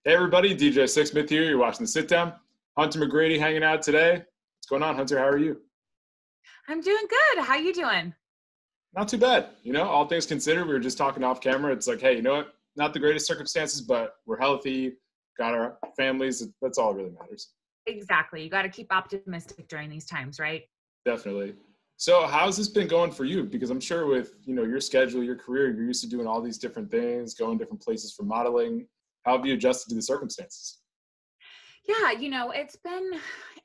Hey everybody, DJ Sixsmith here. You're watching The Sit Down. Hunter McGrady hanging out today. What's going on, Hunter? How are you? I'm doing good. How you doing? Not too bad. All things considered, we were just talking off camera. It's like, hey, you know what? Not the greatest circumstances, but we're healthy, got our families. That's all that really matters. Exactly. You got to keep optimistic during these times, right? Definitely. So how's this been going for you? Because I'm sure with, your schedule, your career, you're used to doing all these different things, going different places for modeling. How have you adjusted to the circumstances? Yeah, it's been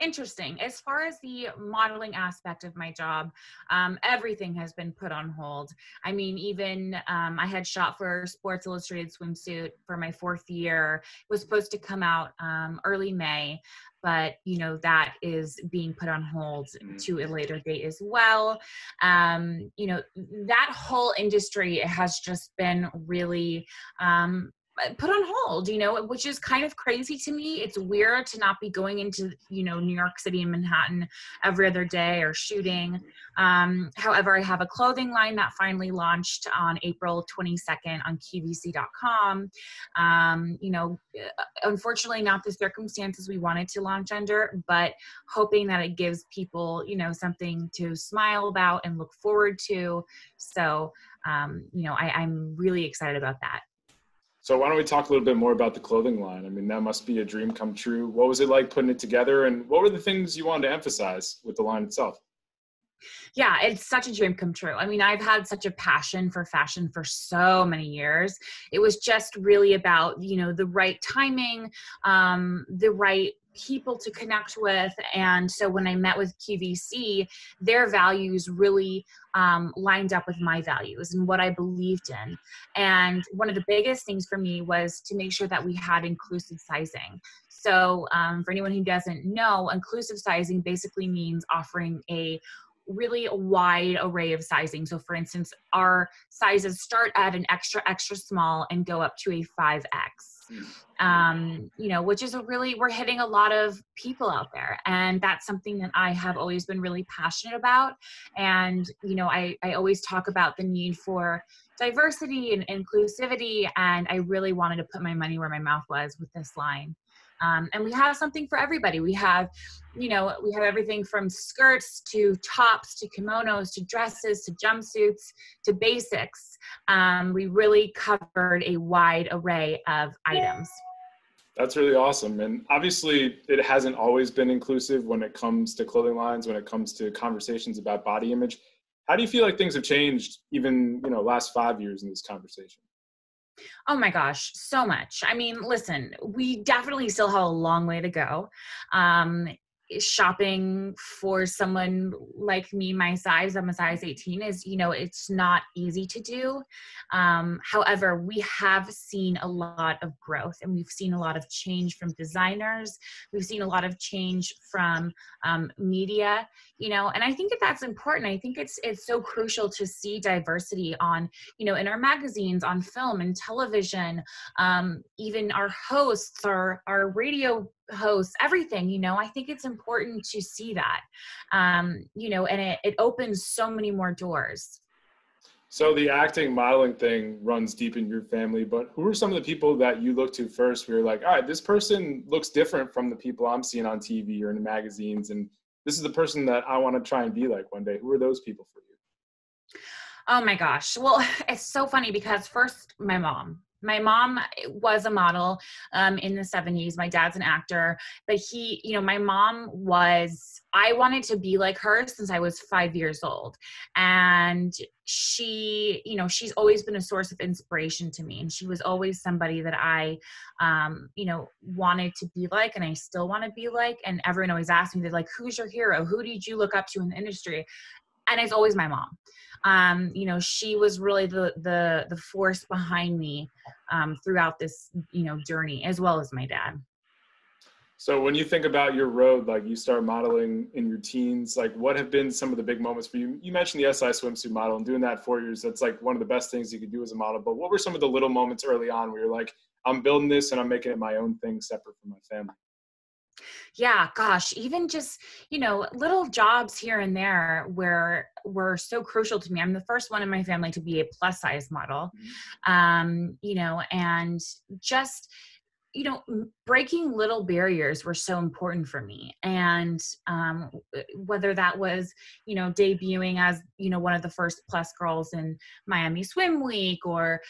interesting. As far as the modeling aspect of my job, everything has been put on hold. I mean, even I had shot for Sports Illustrated swimsuit for my 4th year. It was supposed to come out early May, but that is being put on hold to a later date as well. That whole industry has just been really put on hold, which is kind of crazy to me. It's weird to not be going into, New York City and Manhattan every other day or shooting. However, I have a clothing line that finally launched on April 22nd on QVC.com. Unfortunately, not the circumstances we wanted to launch under, but hoping that it gives people, something to smile about and look forward to. So, I'm really excited about that. So why don't we talk a little bit more about the clothing line? I mean, that must be a dream come true. What was it like putting it together, and what were the things you wanted to emphasize with the line itself? Yeah, it's such a dream come true. I mean, I've had such a passion for fashion for so many years. It was just really about, the right timing, the right people to connect with. And so when I met with QVC, their values really lined up with my values and what I believed in. And one of the biggest things for me was to make sure that we had inclusive sizing. So for anyone who doesn't know, inclusive sizing basically means offering a really wide array of sizing. So for instance, our sizes start at an extra small and go up to a 5X. Which is we're hitting a lot of people out there. And that's something that I have always been really passionate about. And, I always talk about the need for diversity and inclusivity. And I really wanted to put my money where my mouth was with this line. And we have something for everybody. We have everything from skirts to tops to kimonos to dresses to jumpsuits to basics. We really covered a wide array of items. That's really awesome. And obviously it hasn't always been inclusive when it comes to clothing lines, when it comes to conversations about body image. How do you feel like things have changed even, last 5 years in this conversation? Oh my gosh, so much. I mean, listen, we definitely still have a long way to go. Shopping for someone like me, my size, I'm a size 18, is, it's not easy to do. However, we have seen a lot of growth and we've seen a lot of change from designers. We've seen a lot of change from media, and I think that that's important. I think it's so crucial to see diversity on, in our magazines, on film and television, even our hosts, our radio hosts, everything, I think it's important to see that, and it opens so many more doors. So the acting, modeling thing runs deep in your family, but who are some of the people that you look to first where you're like, all right, this person looks different from the people I'm seeing on TV or in the magazines, and this is the person that I want to try and be like one day? Who are those people for you? Oh my gosh. Well, it's so funny because first, my mom. My mom was a model in the 70s. My dad's an actor, but my mom I wanted to be like her since I was 5 years old. And she's always been a source of inspiration to me. And she was always somebody that I, wanted to be like, and I still want to be like. And everyone always asked me, they're like, who's your hero? Who did you look up to in the industry? And it's always my mom. She was really the force behind me throughout this, journey, as well as my dad. So when you think about your road, like you start modeling in your teens, like what have been some of the big moments for you? You mentioned the SI swimsuit model and doing that 4 years. That's like one of the best things you could do as a model. But what were some of the little moments early on where you're like, I'm building this and I'm making it my own thing separate from my family? Yeah, gosh, even just, little jobs here and there were so crucial to me. I'm the first one in my family to be a plus size model, and just breaking little barriers were so important for me. And whether that was, debuting as, one of the first plus girls in Miami Swim Week, or,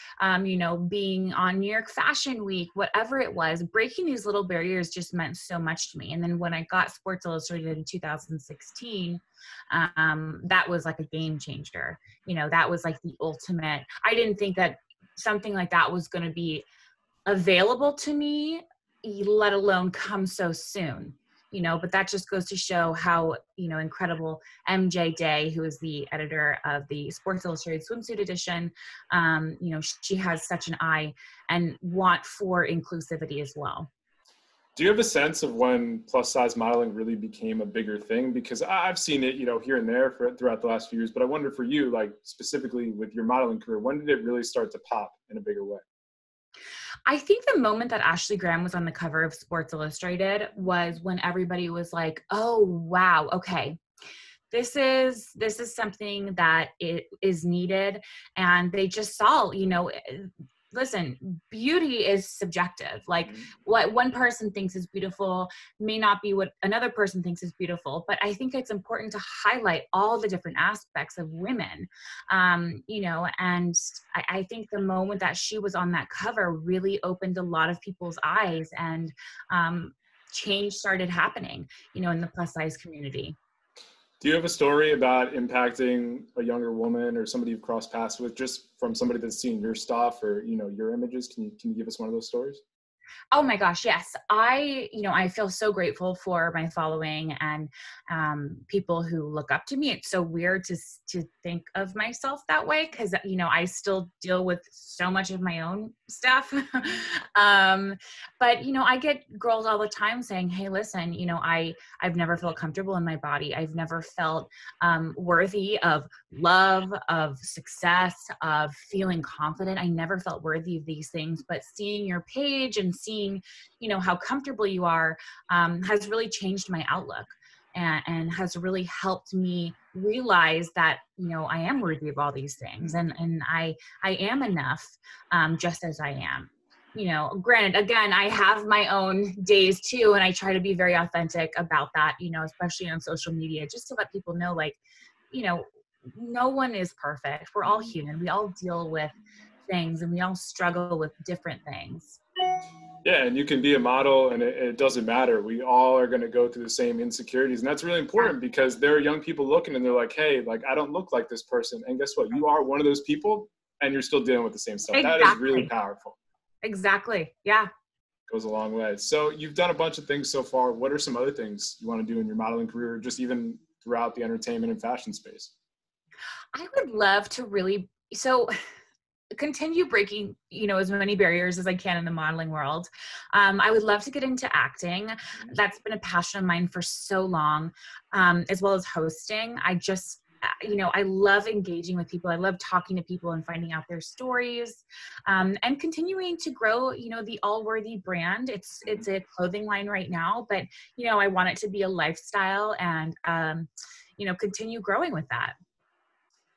being on New York Fashion Week, whatever it was, breaking these little barriers just meant so much to me. And then when I got Sports Illustrated in 2016, that was like a game changer. That was like the ultimate. I didn't think that something like that was going to be available to me, let alone come so soon, but that just goes to show how, incredible MJ Day, who is the editor of the Sports Illustrated Swimsuit edition, she has such an eye and want for inclusivity as well. Do you have a sense of when plus size modeling really became a bigger thing? Because I've seen it, here and there throughout the last few years, but I wonder for you, like specifically with your modeling career, when did it really start to pop in a bigger way? I think the moment that Ashley Graham was on the cover of Sports Illustrated was when everybody was like, oh, wow, okay, this is something that it is needed. And they just saw, listen, beauty is subjective. Like what one person thinks is beautiful may not be what another person thinks is beautiful. But I think it's important to highlight all the different aspects of women, and I think the moment that she was on that cover really opened a lot of people's eyes, and change started happening, in the plus size community. Do you have a story about impacting a younger woman or somebody you've crossed paths with, just from somebody that's seen your stuff or, your images? Can you give us one of those stories? Oh my gosh, yes. I feel so grateful for my following and people who look up to me. It's so weird to think of myself that way because, I still deal with so much of my own stuff. But, I get girls all the time saying, hey, listen, I've never felt comfortable in my body. I've never felt worthy of love, of success, of feeling confident. I never felt worthy of these things, but seeing your page and seeing, how comfortable you are, has really changed my outlook and has really helped me realize that, I am worthy of all these things and I am enough, just as I am. Granted, again, I have my own days too, and I try to be very authentic about that, especially on social media, just to let people know, like, no one is perfect. We're all human. We all deal with things and we all struggle with different things. Yeah, and you can be a model and it doesn't matter. We all are going to go through the same insecurities. And that's really important because there are young people looking and they're like, hey, like, I don't look like this person. And guess what? You are one of those people and you're still dealing with the same stuff. Exactly. That is really powerful. Exactly. Yeah. Goes a long way. So you've done a bunch of things so far. What are some other things you want to do in your modeling career, just even throughout the entertainment and fashion space? I would love to continue breaking, as many barriers as I can in the modeling world. I would love to get into acting. That's been a passion of mine for so long, as well as hosting. I just, I love engaging with people. I love talking to people and finding out their stories, and continuing to grow, the Allworthy brand. It's a clothing line right now, but, I want it to be a lifestyle and, continue growing with that.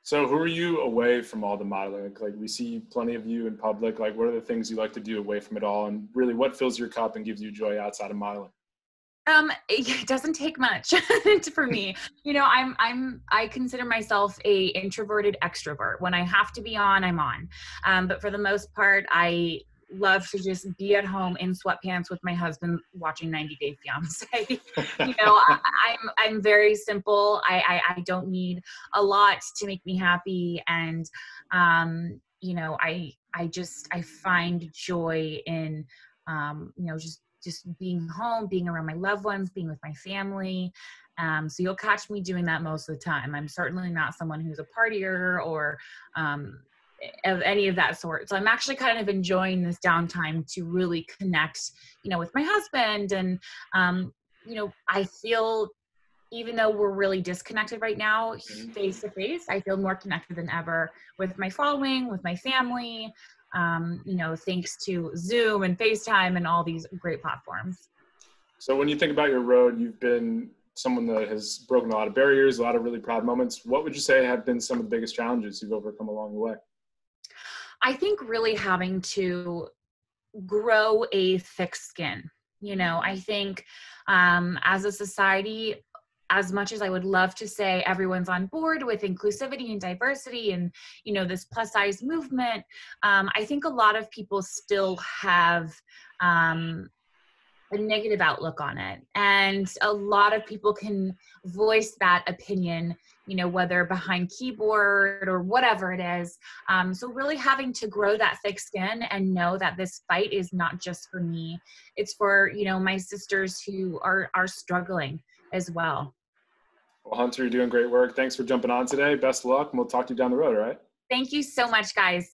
So who are you away from all the modeling? Like we see plenty of you in public. Like what are the things you like to do away from it all? And really what fills your cup and gives you joy outside of modeling? It doesn't take much for me. I consider myself a introverted extrovert. When I have to be on, I'm on. But for the most part, I love to just be at home in sweatpants with my husband watching 90 Day Fiance. I'm very simple. I don't need a lot to make me happy. And, I find joy in, just being home, being around my loved ones, being with my family. So you'll catch me doing that most of the time. I'm certainly not someone who's a partier or, of any of that sort. So I'm actually kind of enjoying this downtime to really connect, with my husband. And, I feel, even though we're really disconnected right now, face to face, I feel more connected than ever with my following, with my family, thanks to Zoom and FaceTime and all these great platforms. So when you think about your road, you've been someone that has broken a lot of barriers, a lot of really proud moments. What would you say have been some of the biggest challenges you've overcome along the way? I think really having to grow a thick skin. I think as a society, as much as I would love to say everyone's on board with inclusivity and diversity and, this plus size movement, I think a lot of people still have a negative outlook on it. And a lot of people can voice that opinion, whether behind keyboard or whatever it is. So really having to grow that thick skin and know that this fight is not just for me, it's for, my sisters who are struggling as well. Well, Hunter, you're doing great work. Thanks for jumping on today. Best of luck, and we'll talk to you down the road, all right? Thank you so much, guys.